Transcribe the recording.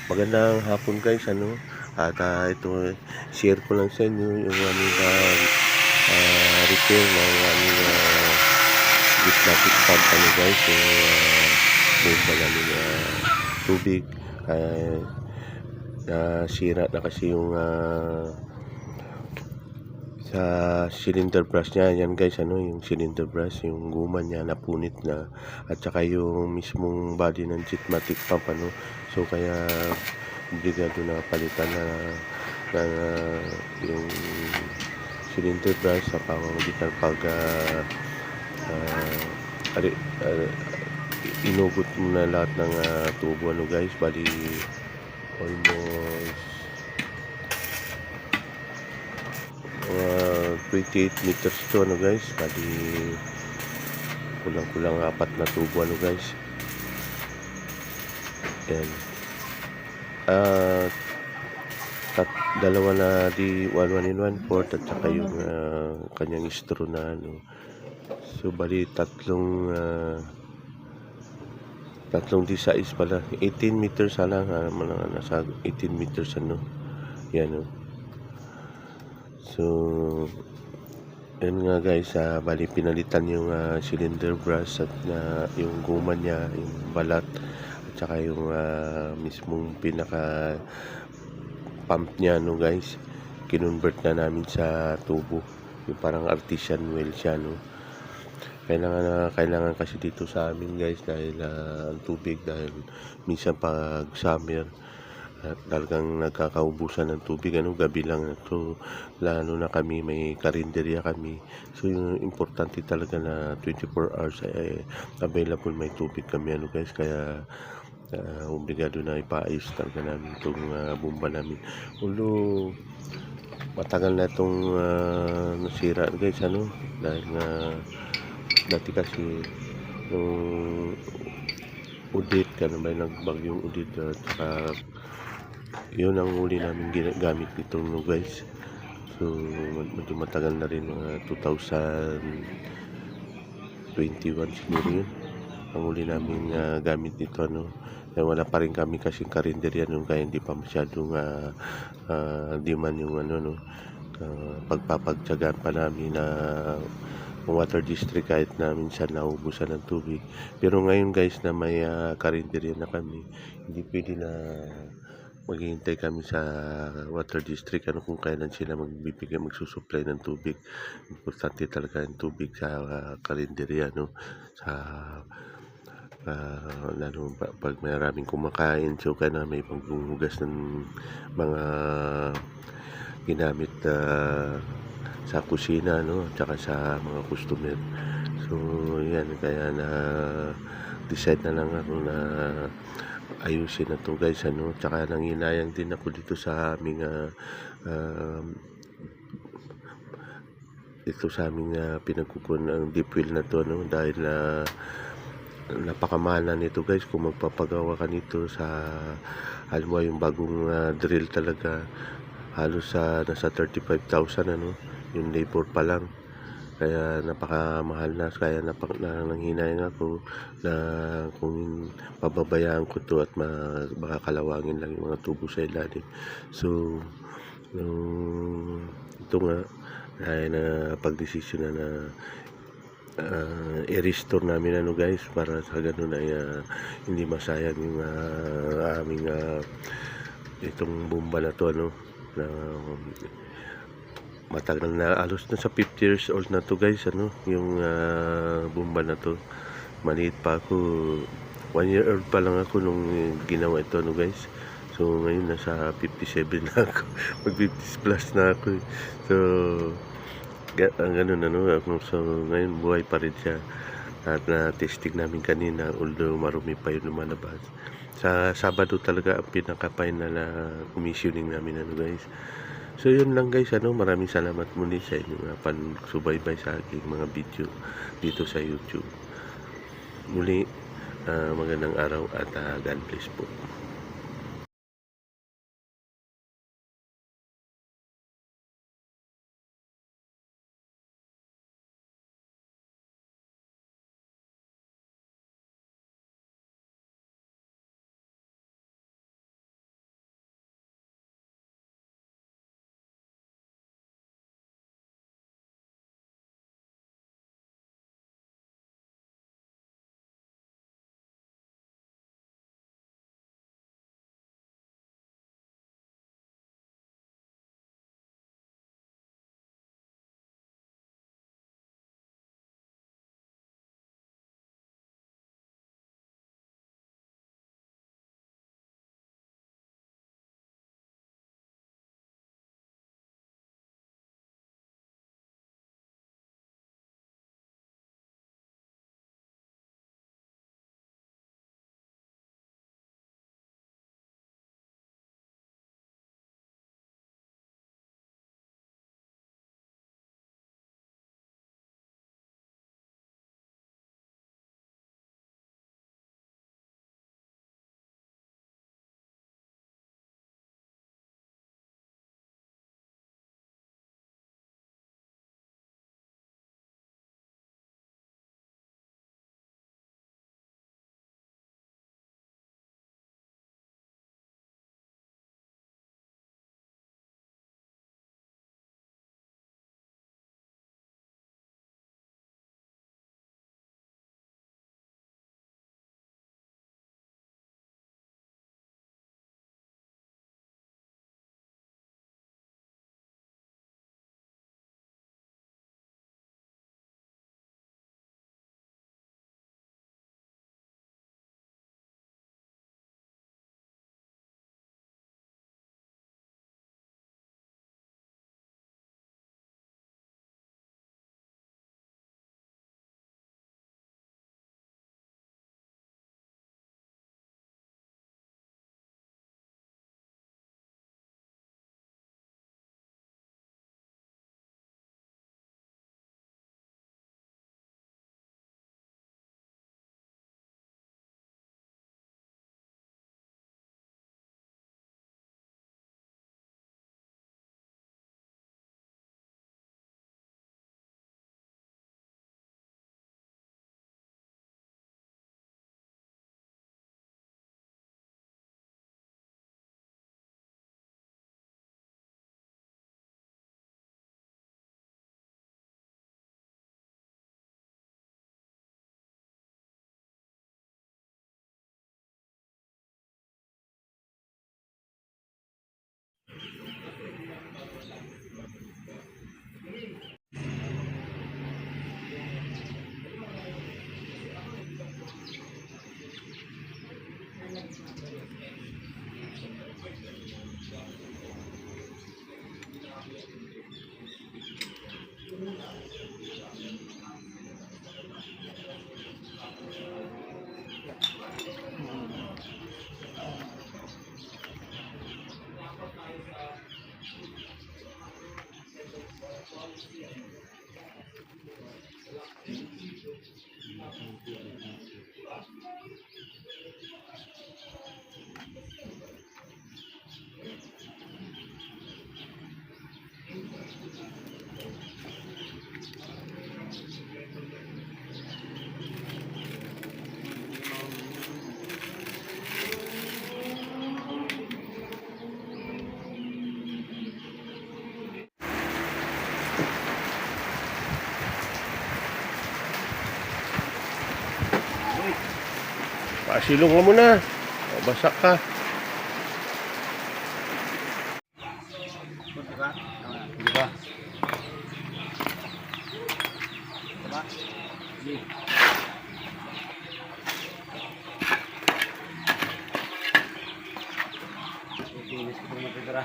Magandang hapon guys, at ito share ko lang sa inyo yung aming repair ng aming pneumatic pump guys, yung bomba namin tubig. uh, Nasira na kasi yung sa cylinder brush niya. Yan guys, yung cylinder brush, yung guma niya napunit na, at saka yung mismong body ng Jetmatic pump, so kaya obligado na palitan na yung cylinder brush sa pamamagitan pag ari, uh, inugot mo na lahat ng tubo, guys, bali almost 28 meters to, guys, bali kulang-kulang 4 na tubo, guys. Yan. Dalawa na di 1 in 1/4 at saka yung kanyang straw na so bali tatlong size pala, 18 meters lang, nasa 18 meters yan. So yan nga guys, bali pinalitan yung cylinder brush at yung guma niya, yung balat, at saka yung mismong pinaka pump niya, guys, kinonvert na namin sa tubo, yung parang artisan well siya, kailangan kasi dito sa amin guys, dahil ang tubig, dahil minsan pag summer talagang nagkakaubusan ng tubig, gabi lang. So lalo na kami, may karinderya kami, so yung importante talaga na 24 hours available, may tubig kami, guys, kaya obligado na ipaayos talaga namin itong bomba namin. Although matagal na itong nasira guys, dahil dati kasi nung Udit, nagbagyong Udit, at saka yun ang huli namin gamit nito, guys. So medyo matagal na rin, mga 2021 siguro yun ang huli namin gamit nito, wala pa rin kami kasing karinderya nung, kaya hindi pa masyadong di man yung pagpapagtyagaan pa namin na water district, kahit na minsan naubusan ng tubig. Pero ngayon guys, na may karinderya na kami, hindi pwede na maghihintay kami sa water district kung kailan sila magsusupply ng tubig. Importante talaga yung tubig sa karinderya, sa lalo pag maraming kumakain, so kaya may paghuhugas ng mga ginamit sa kusina, at saka sa mga customer. So yan, kaya na decide na lang ako na ayusin na to guys, tsaka nanginayang din ako dito sa aming pinagkukunan ng deep well na to, dahil napakamahal na nito guys. Kung magpapagawa ka nito sa, alam mo, yung bagong drill talaga, halos nasa 35,000 yung labor pa lang, kaya napakamahal na. Kaya nanghinayang ako na kung pababayaan ko to at baka kalawangin lang yung mga tubo sa ilalim. So ito nga, dahil na pagdesisyon na i-restore namin, guys, para sa ganun ay hindi masayang yung aming itong bomba na to, na matagal na, alos na sa 50 years old na to guys, yung bomba na to. Maliit pa ako, 1 year old pa lang ako nung ginawa ito, guys. So ngayon nasa 57 na ako, mag 50 plus na ako. So ganun, so ngayon buhay pa rin siya, at na-testing namin kanina, although marumi pa yung lumalabas. Sa Sabado talaga ang pinaka-final na commissioning namin, guys. So yun lang guys, maraming salamat muli sa inyong pagsubaybay sa aking mga video dito sa YouTube. Muli, magandang araw at God bless po. Silong ka muna. Basak ka. Diba? Diba? Diba? Di. Ipinis ko po matitira.